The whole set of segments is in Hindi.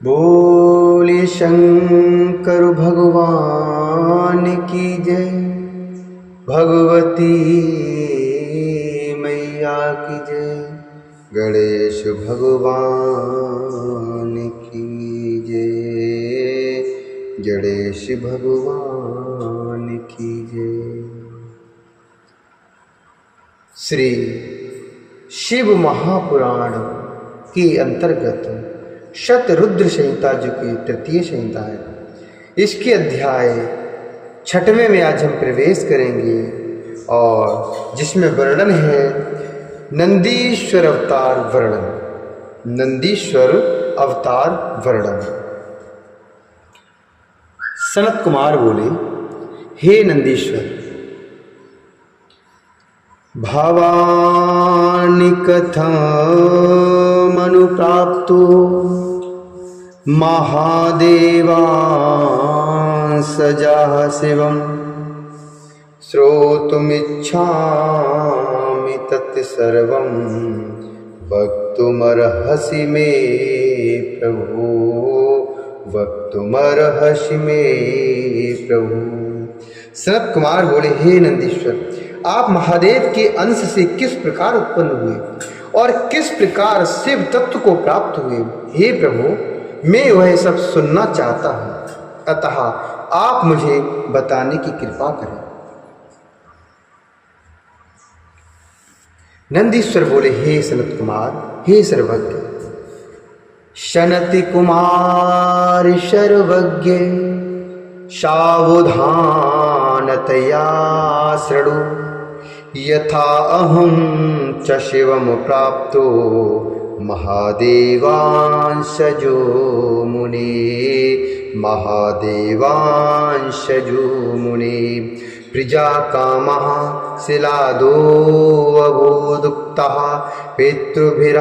बोले शंकर भगवान की जय, भगवती मैया की जय, गणेश भगवान की जय, गणेश भगवान की जय। श्री शिव महापुराण के अंतर्गत शतरुद्र संहिता जो कि तृतीय संहिता है, इसके अध्याय 6वें में आज हम प्रवेश करेंगे और जिसमें वर्णन है नंदीश्वर अवतार वर्णन। नंदीश्वर अवतार वर्णन। सनत कुमार बोले, हे नंदीश्वर, भावानि कथमनुप्राप्तो महादेवांसजाः शिवं, श्रोतुमिच्छामि तत्सर्वं, वक्तुमर्हसि मे प्रभु, वक्तुमर्हसि मे प्रभु। सनत कुमार बोले, हे नंदीश्वर, आप महादेव के अंश से किस प्रकार उत्पन्न हुए और किस प्रकार शिव तत्व को प्राप्त हुए? हे प्रभु, मैं वह सब सुनना चाहता हूँ, अतः आप मुझे बताने की कृपा करें। नंदीश्वर बोले, हे सनत कुमार, हे सर्वज्ञ, शनति कुमार सर्वज्ञ, सावधानतया शृणु, यथा अहं च शिवं प्राप्तो महादेवांशजो मुने, महादेवांशजो मुने। प्रजाकामः शिलादो अभूदुक्तः पितृभिरादरात्,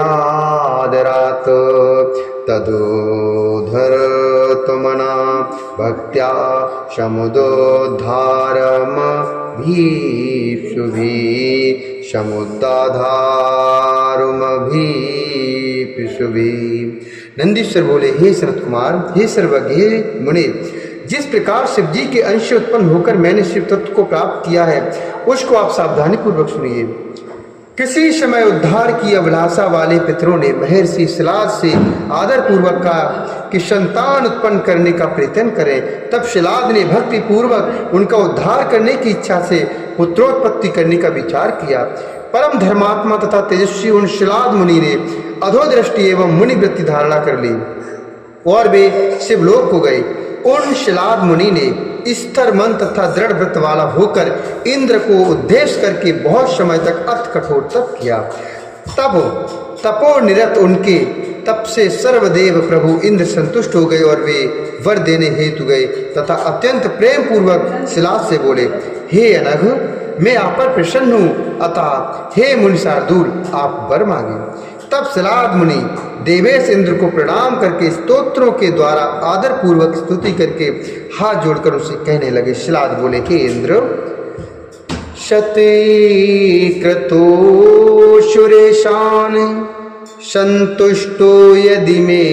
तदोद्धरतमना भक्त्या समुदोद्धारमभीप्सुभिः, समुद्धाधारमभीप्सुभिः। नंदीश्वर बोले, हे सनत कुमार, हे सर्वज्ञ, हे मुनि, जिस प्रकार शिव जी के अंश से उत्पन्न होकर मैंने शिव तत्व को प्राप्त किया है, उसको आप सावधानी पूर्वक सुनिए। किसी समय उद्धार की अभिलाषा वाले पितरों ने महर्षि शिलाद से आदर पूर्वक कहा कि संतान उत्पन्न करने का प्रयत्न करें। तब शिलाद ने भक्ति पूर्वक उनका उद्धार करने की इच्छा से पुत्रोत्पत्ति करने का विचार किया। परम धर्मात्मा तथा तेजस्वी उन शिलाद मुनि ने अधोदृष्टि एवं मुनि वृत्ति धारणा कर ली और वे शिवलोक को गए। उन शिलाद मुनि ने स्थिर मन तथा दृढ़ व्रत वाला होकर इंद्र को उद्देश्य करके बहुत समय तक अति कठोर तप किया। तब तपोनिरत उनके तप से सर्वदेव प्रभु इंद्र संतुष्ट हो गए और वे वर देने हेतु गए तथा अत्यंत प्रेम पूर्वक शिलाद से बोले, हे अनघ, मैं आप पर प्रसन्न हूँ, अतः हे मुनि शार्दूल, आप वर मांगे। तब शिलाद मुनि देवेश इंद्र को प्रणाम करके स्तोत्रों के द्वारा आदर पूर्वक स्तुति करके हाथ जोड़कर उसे कहने लगे। शिलाद बोले, हे इंद्र, शते क्रतो सुरेशान संतुष्टो यदि मे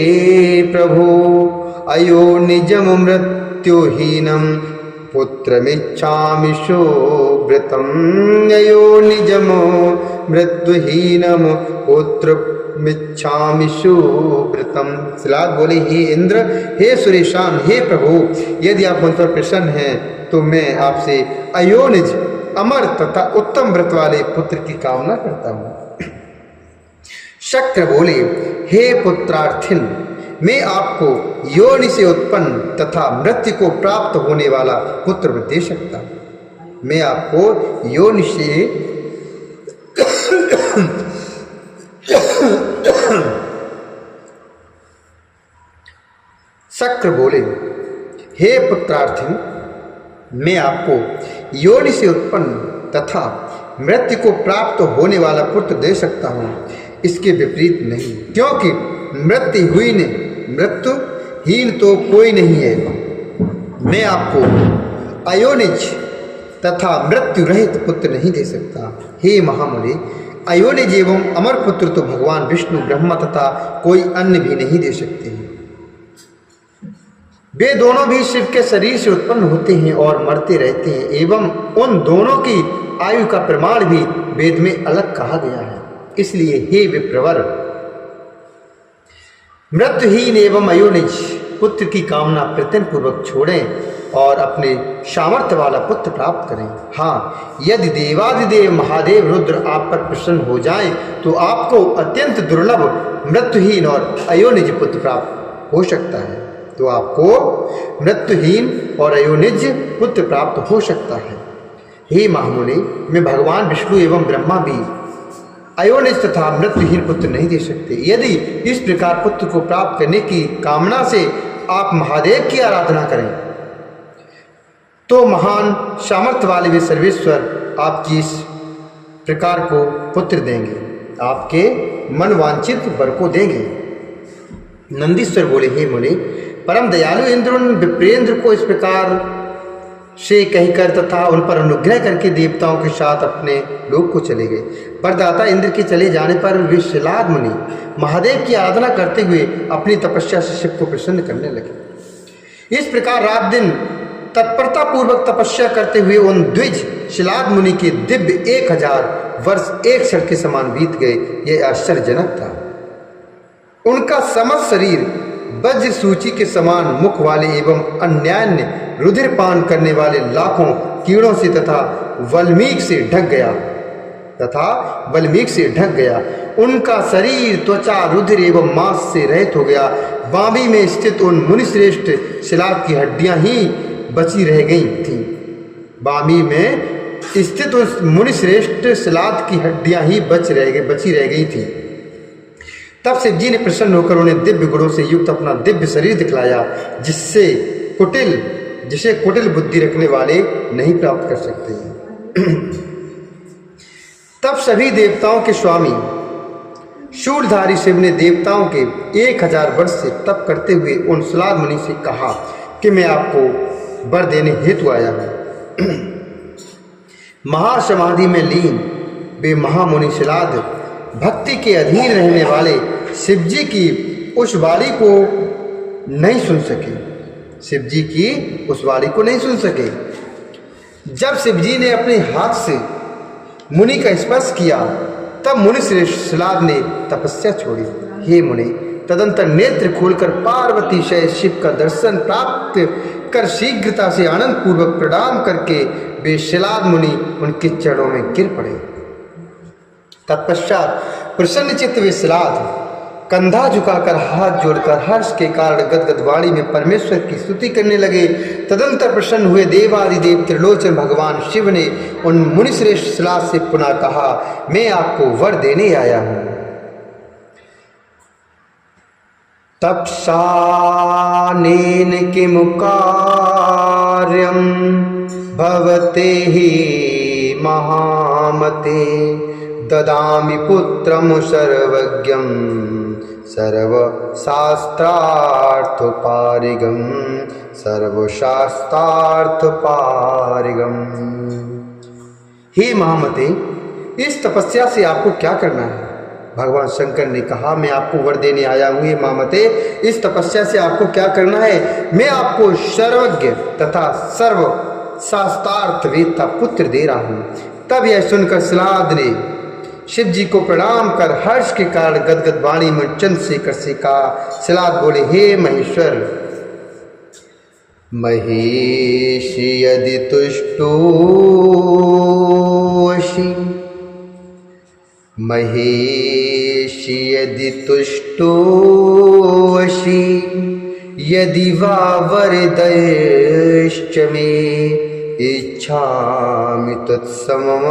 प्रभो, अयो निजम मृत्युहीनम पुत्रमिच्छामि सुव्रतम, अयो निजम मृत्युहीनम पुत्रमिच्छामि सुव्रतम। शिलाद बोले, हे इंद्र, हे सुरेशान, हे प्रभु, यदि आप मुझ पर प्रसन्न हैं तो मैं आपसे अयोनिज अमर तथा उत्तम व्रत वाले पुत्र की कामना करता हूँ। शक्र बोले, हे पुत्रार्थिन, मैं आपको योनि से उत्पन्न तथा मृत्यु को प्राप्त होने वाला पुत्र दे सकता हूँ। मैं आपको योनि से शक्र बोले, हे पुत्रार्थिन, मैं आपको योनि से उत्पन्न तथा मृत्यु को प्राप्त होने वाला पुत्र दे सकता हूँ, इसके विपरीत नहीं, क्योंकि मृत्युहीन तो कोई नहीं है। मैं आपको अयोनिज तथा मृत्यु रहित पुत्र नहीं दे सकता। हे महामुनि, अयोनिज एवं अमर पुत्र तो भगवान विष्णु, ब्रह्मा तथा कोई अन्य भी नहीं दे सकते हैं। वे दोनों भी शिव के शरीर से उत्पन्न होते हैं और मरते रहते हैं, एवं उन दोनों की आयु का प्रमाण भी वेद में अलग कहा गया है। इसलिए हे विप्रवर, मृत्युहीन एवं अयोनिज पुत्र की कामना प्रयत्न पूर्वक छोड़ें और अपने सामर्थ्य वाला पुत्र प्राप्त करें। हाँ, यदि देवादिदेव महादेव रुद्र आप पर प्रसन्न हो जाएं, तो आपको अत्यंत दुर्लभ मृत्युहीन और अयोनिज पुत्र प्राप्त हो सकता है। तो आपको मृत्युहीन और अयोनिज पुत्र प्राप्त हो सकता है। हे महामुनि, मैं भगवान विष्णु एवं ब्रह्मा भी अयोनिज तथा मृत्युहीन पुत्र नहीं दे सकते। यदि इस प्रकार पुत्र को प्राप्त करने की कामना से आप महादेव की आराधना करें, तो महान सामर्थ्य वाले वे सर्वेश्वर आपकी इस प्रकार को पुत्र देंगे, आपके मन वांछित वर को देंगे। नंदीश्वर बोले, हे मुनि, परम दयालु इंद्र उन विप्रेंद्र को इस प्रकार से कहकर तथा उन पर अनुग्रह करके देवताओं के साथ अपने लोक को चले गए। वरदाता इंद्र के चले जाने पर वे शिलाद मुनि महादेव की आराधना करते हुए अपनी तपस्या से शिव को प्रसन्न करने लगे। इस प्रकार रात दिन तत्परता पूर्वक तपस्या करते हुए उन द्विज शिलाद मुनि के दिव्य 1000 वर्ष एक क्षण के समान बीत गए। यह आश्चर्यजनक था। उनका समस्त शरीर वज्र सूची के समान मुख वाले एवं अन्यान्य रुधिर पान करने वाले लाखों कीड़ों से तथा वल्मीक से ढक गया। उनका शरीर त्वचा रुधिर एवं मांस से रहित हो गया। बांबी में स्थित उन मुनिश्रेष्ठ शिलाद की हड्डियां ही बची रह गई थीं। बांबी में स्थित उस मुनिश्रेष्ठ शिलाद की हड्डियां ही बची रह गई थीं। तब शिव जी ने प्रसन्न होकर उन्हें दिव्य गुणों से युक्त अपना दिव्य शरीर दिखलाया, जिसे कुटिल बुद्धि रखने वाले नहीं प्राप्त कर सकते। तब सभी देवताओं के स्वामी शूलधारी शिव ने देवताओं के 1000 वर्ष से तप करते हुए उन शिलाद मुनि से कहा कि मैं आपको वर देने हेतु आया हूँ। महासमाधि में लीन वे महामुनि शिलाद भक्ति के अधीन रहने वाले शिव जी की उस वाणी को नहीं सुन सके। जब शिव जी ने अपने हाथ से मुनि का स्पर्श किया, तब मुनि श्रेष्ठ शिलाद ने तपस्या छोड़ी। हे मुनि, तदंतर नेत्र खोलकर पार्वती से शिव का दर्शन प्राप्त कर शीघ्रता से आनंद पूर्वक प्रणाम करके वे शिलाद मुनि उनके चरणों में गिर पड़े। तत्पश्चात प्रसन्न चित्त वे शिलाद कंधा झुकाकर हाथ जोड़कर हर्ष के कारण गदगद वाणी में परमेश्वर की स्तुति करने लगे। तदंतर प्रसन्न हुए देवादिदेव त्रिलोचन भगवान शिव ने उन मुनिश्रेष्ठ शिलाद से पुनः कहा, मैं आपको वर देने आया हूँ। तपसा नेन किमु कार्यं भवते ही महामते, ददामि पुत्रं सर्वज्ञं सर्वशास्त्रार्थपारिगं हे महामते, इस तपस्या से आपको क्या करना है? भगवान शंकर ने कहा, मैं आपको वर देने आया हूँ। हे महामते, इस तपस्या से आपको क्या करना है? मैं आपको सर्वज्ञ तथा सर्व शास्त्रार्थ वेदता पुत्र दे रहा हूँ। तब यह सुनकर शिलाद ने शिव जी को प्रणाम कर हर्ष के कारण गदगद वाणी में चंद्रशेखर से कहा। शिलाद बोले, हे महेश्वर, महेशी यदि तुष्टोऽसि यदि वा वरदयश्च मे, इच्छामि तत्समम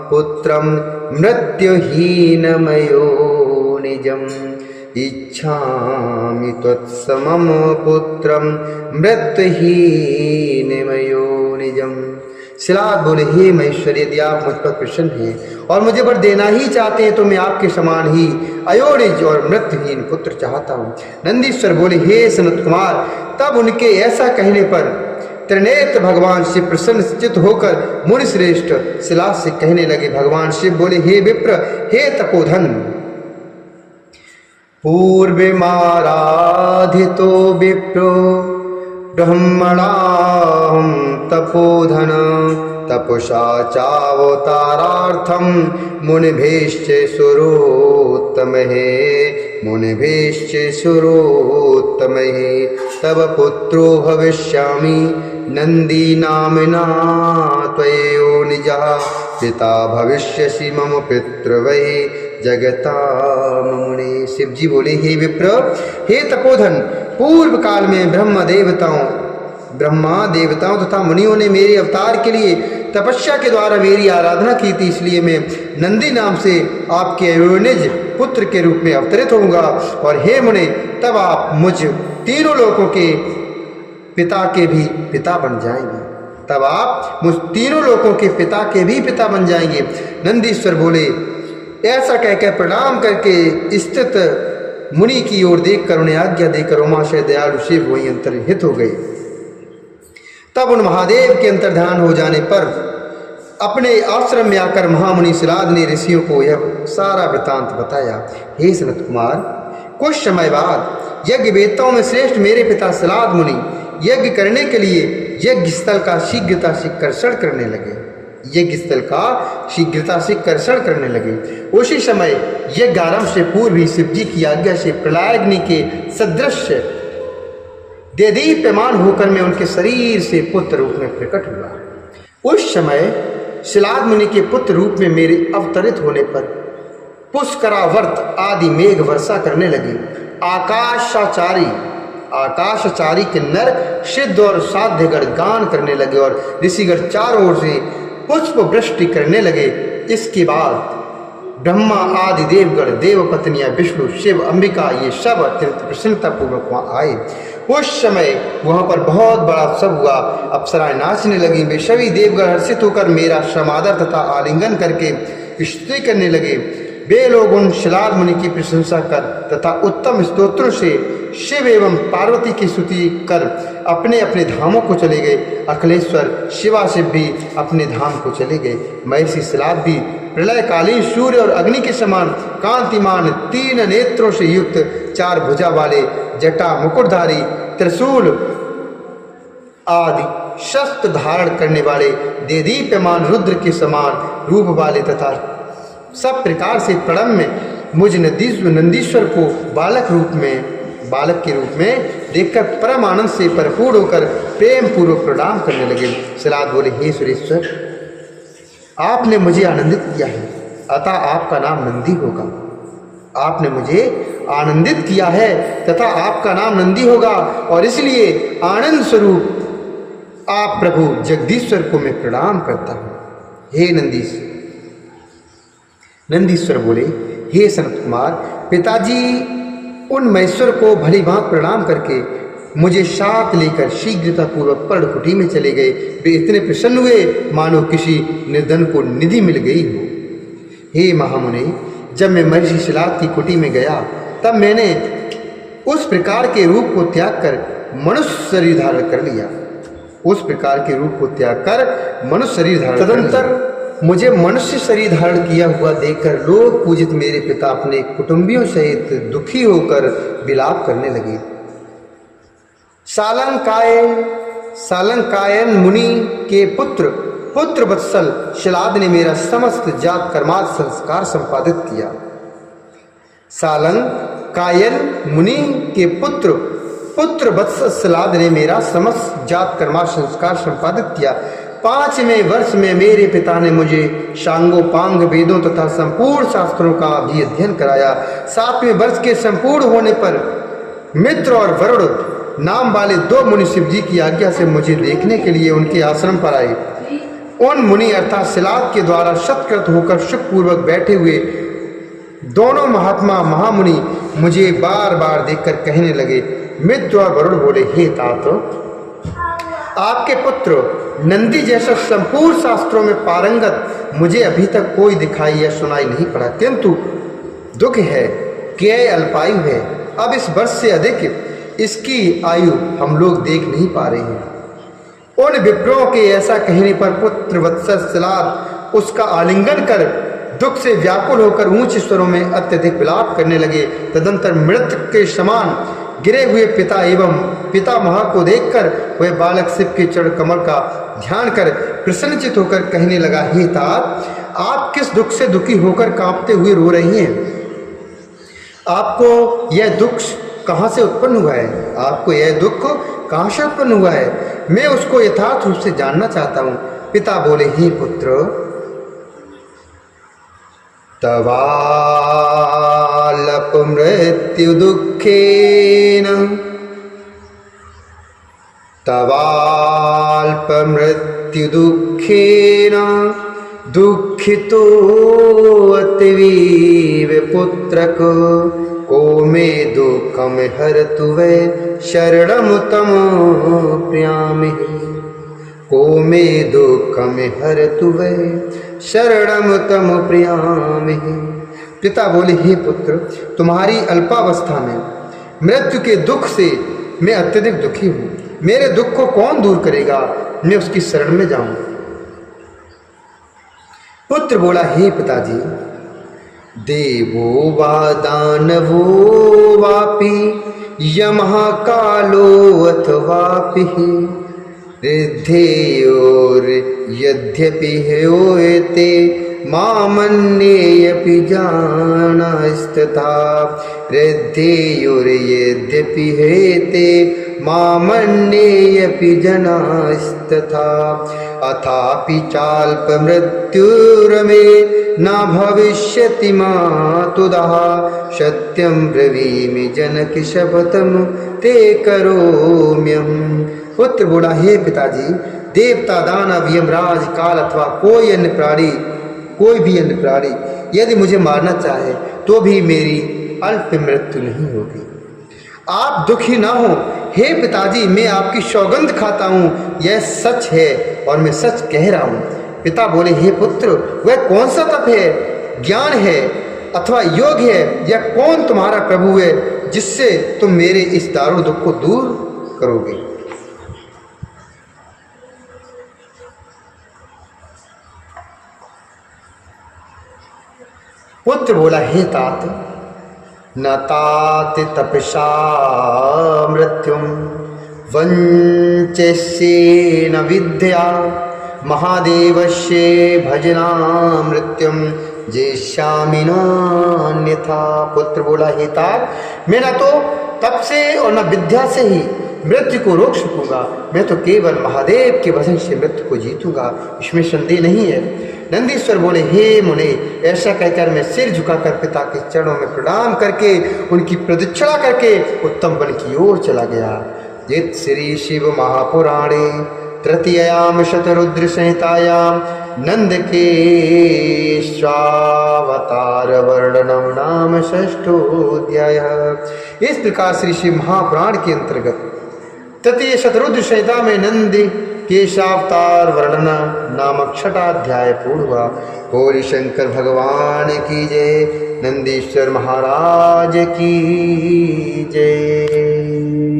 पुत्रं मृत्युहीनमयो निजम्। इच्छामि त्वत्समं पुत्रं मृत्युहीनमयो निजम्। शिलाद बोले, हे महेश्वर, यदि आप मुझ पर प्रसन्न हैं और मुझे वर देना ही चाहते हैं, तो मैं आपके समान ही अयोनिज और मृत्युहीन पुत्र चाहता हूँ। नंदीश्वर बोले, हे सनत कुमार, तब उनके ऐसा कहने पर त्रिनेत्र भगवान शिव प्रसन्न चित्त होकर मुनिश्रेष्ठ शिलाद से कहने लगे। भगवान शिव बोले, हे विप्र, हे तपोधन, पूर्वमाराधितो विप्रो ब्रह्मणाहं तपोधन तपसा चावतारार्थं मुनिभिश्च सुरोत्तमहे मुनिभिश्च सुरोत्तमहे तव पुत्रो भविष्यामि नंदी नामिना त्वयो निजः पिता भविष्यसि मम पितृवै जगता मुने। शिव जी बोले, हे विप्र, हे तपोधन, पूर्व काल में ब्रह्मा देवताओं तथा मुनियों ने मेरे अवतार के लिए तपस्या के द्वारा मेरी आराधना की थी, इसलिए मैं नंदी नाम से आपके अयोनिज पुत्र के रूप में अवतरित होऊंगा। और हे मुने, तब आप मुझ तीनों लोकों के पिता के भी पिता बन जाएंगे। तब आप मुझ तीनों लोकों के पिता के भी पिता बन जाएंगे। नंदीश्वर बोले, ऐसा कहकर प्रणाम करके स्थित मुनि की ओर देखकर उन्हें आज्ञा देकर उमाशय दयालु शिव वहीं अंतर्हित हो गए। तब उन महादेव के अंतर्ध्यान हो जाने पर अपने आश्रम में आकर महामुनि सिलाद ने ऋषियों को यह सारा वृतांत बताया। हे सनत कुमार, कुछ समय बाद यज्ञ वेत्ताओं में श्रेष्ठ मेरे पिता सिलाद मुनि यज्ञ करने के लिए यज्ञ स्थल का शीघ्रता से कर्षण करने लगे। उसी समय यज्ञ आरंभ से पूर्व ही शिव जी की आज्ञा से प्रलयाग्नि के सदृश देदीप्यमान होकर मैं उनके शरीर से पुत्र रूप में प्रकट हुआ। उस समय शिलाद मुनि के पुत्र रूप में मेरे अवतरित होने पर पुष्करावर्त आदि मेघ वर्षा करने लगे। आकाशाचारी के नर सिद्ध और साध्यगण गान करने लगे और ऋषिगण चारों ओर से पुष्प वृष्टि करने लगे। इसके बाद ब्रह्मा आदि देवगण, देवपत्नियां, विष्णु, शिव, अंबिका, ये सब अत्यंत प्रसन्नता पूर्वक वहां आए। उस समय वहां पर बहुत बड़ा उत्सव हुआ। अप्सराएं नाचने लगी। वे सभी देवगण हर्षित होकर मेरा समादर तथा आलिंगन करके स्तुति करने लगे। वे लोग उन शिलाद मुनि की प्रशंसा कर तथा उत्तम स्तोत्रों से शिव एवं पार्वती की स्तुति कर अपने अपने धामों को चले गए। अखिलेश्वर शिवाशिव भी अपने धाम को चले गए। महर्षि शिलाद भी प्रलयकालीन सूर्य और अग्नि के समान कांतिमान 3 नेत्रों से युक्त 4 भुजा वाले, जटा मुकुटधारी, त्रिशूल आदि शस्त्र धारण करने वाले, देदीप्यमान रुद्र के समान रूप वाले तथा सब प्रकार से प्रणव में मुझ नंदीश्वर को बालक के रूप में देखकर परम आनंद से परिपूर्ण होकर प्रेम पूर्वक प्रणाम करने लगे। शिलाद बोले, हे सुरेश्वर, आपने मुझे आनंदित किया है, अतः आपका नाम नंदी होगा। आपने मुझे आनंदित किया है तथा आपका नाम नंदी होगा, और इसलिए आनंद स्वरूप आप प्रभु जगदीश्वर को मैं प्रणाम करता हूँ। हे नंदीश्वर बोले, हे सनत कुमार, पिताजी उन महेश्वर को भली भांति प्रणाम करके मुझे साथ लेकर शीघ्रता पूर्वक पर्णकुटी में चले गए। वे इतने प्रसन्न हुए मानो किसी निर्धन को निधि मिल गई हो। हे महामुनि, जब मैं महर्षि शिलाद की कुटी में गया तब मैंने उस प्रकार के रूप को त्याग कर मनुष्य शरीर धारण कर लिया। तदंतर मुझे मनुष्य शरीर धारण किया हुआ देखकर लोक पूजित मेरे पिता अपने कुटुंबियों सहित दुखी होकर विलाप करने लगे। सालंकायन मुनि के पुत्र वत्सल शिलाद ने मेरा समस्त जात कर्माद संस्कार संपादित किया। सालंकायन मुनि के पुत्र वत्सल शिलाद ने मेरा समस्त जात कर्माद संस्कार संपादित किया। 5वें वर्ष में मेरे पिता ने मुझे शांगोपांग वेदों तथा संपूर्ण शास्त्रों का भी अध्ययन कराया। 7वें वर्ष के संपूर्ण होने पर मित्र और वरुण नाम वाले 2 मुनि शिव जी की आज्ञा से मुझे देखने के लिए उनके आश्रम पर आए। उन मुनि अर्थात शिलाद के द्वारा सत्कृत होकर सुखपूर्वक बैठे हुए दोनों महामुनि मुझे बार बार देखकर कहने लगे। मित्र और वरुण बोले, हे तात, आपके पुत्र नंदी जैसा संपूर्ण शास्त्रों में पारंगत मुझे अभी तक कोई दिखाई या सुनाई नहीं पड़ा, किंतु दुख है कि यह अल्पायु है। अब इस वर्ष से अधिक इसकी आयु हम लोग देख नहीं पा रहे हैं। उन विप्रों के ऐसा कहने पर पुत्र वत्सल शिलाद उसका आलिंगन कर दुख से व्याकुल होकर ऊंच स्वरों में अत्यधिक विलाप करने लगे। तदंतर मृत के समान गिरे हुए पिता एवं पितामह को देखकर वह बालक शिव के चरण कमल का ध्यान कर प्रसन्नचित होकर कहने लगा, हे तात, आप किस दुख से दुखी होकर कांपते हुए रो रही हैं? आपको यह दुख कहाँ से उत्पन्न हुआ है? आपको यह दुख कहाँ से उत्पन्न हुआ है? मैं उसको यथार्थ रूप से जानना चाहता हूँ। पिता बोले, हे पुत्र, तवालप मृत्यु दुखेन तवाल्प मृत्यु दुखेन दुखितो अतीव पुत्रक को मे दुःखम हरतु वै शरणम तम प्रियामिहि को मे दुःखम हरतु वै शरणम तम प्रियामिहि। पिता बोले, हे पुत्र, तुम्हारी अल्पावस्था में मृत्यु के दुख से मैं अत्यधिक दुखी हूँ। मेरे दुख को कौन दूर करेगा? मैं उसकी शरण में जाऊं। पुत्र बोला, हे पिताजी, देवो वा दानवो वापि यमः कालो अथवापि रिद्धेयोर यद्यपि होयते मामन्येऽपि जानास्तथा रिद्धेयोर यद्यपि हेते मामन्येऽपि जनास्तथा अथापि चाल्प मृत्युर्मे न भविष्यति मातुदः सत्यं ब्रवीमि जनक शपथं ते करोम्यहम्। पुत्र बोला, हे पिताजी, देवता, दानव, यमराज, काल अथवा कोई भी अन्य प्राणी यदि मुझे मारना चाहे तो भी मेरी अल्प मृत्यु नहीं होगी। आप दुखी ना हो। हे पिताजी, मैं आपकी सौगंध खाता हूँ, यह सच है और मैं सच कह रहा हूँ। पिता बोले, हे पुत्र, वह कौन सा तप है, ज्ञान है अथवा योग है, या कौन तुम्हारा प्रभु है जिससे तुम मेरे इस दारुण दुख को दूर करोगे? पुत्र बोला, हे तात, न तात तपसा मृत्युम वंचस्ये न विद्या महादेवस्य भजना मृत्युम जेष्यामि नान्यथा। पुत्र बोला, हे तात, मैं न तो तप से और न विद्या से ही मृत्यु को रोक सकूंगा। मैं तो केवल महादेव के भजन से मृत्यु को जीतूंगा, इसमें संदेह नहीं है। नंदीश्वर बोले, हे मुने, ऐसा कहकर मैं सिर झुकाकर पिता के चरणों में प्रणाम करके उनकी प्रदक्षिणा करके उत्तम वन की ओर चला गया। जित श्री शिव महापुराणे तृतीयाम शतरुद्र संहितायाम नंद के स्वावतार वर्णनम नाम षष्ठोऽध्याय। इस प्रकार श्री शिव महापुराण के अंतर्गत तृतीय शतरुद्र संहिता में नंद केशावतार वर्णन नामक छठाध्याय पूर्ण हुआ। गौरी शंकर भगवान की जय, नंदीश्वर महाराज की जय।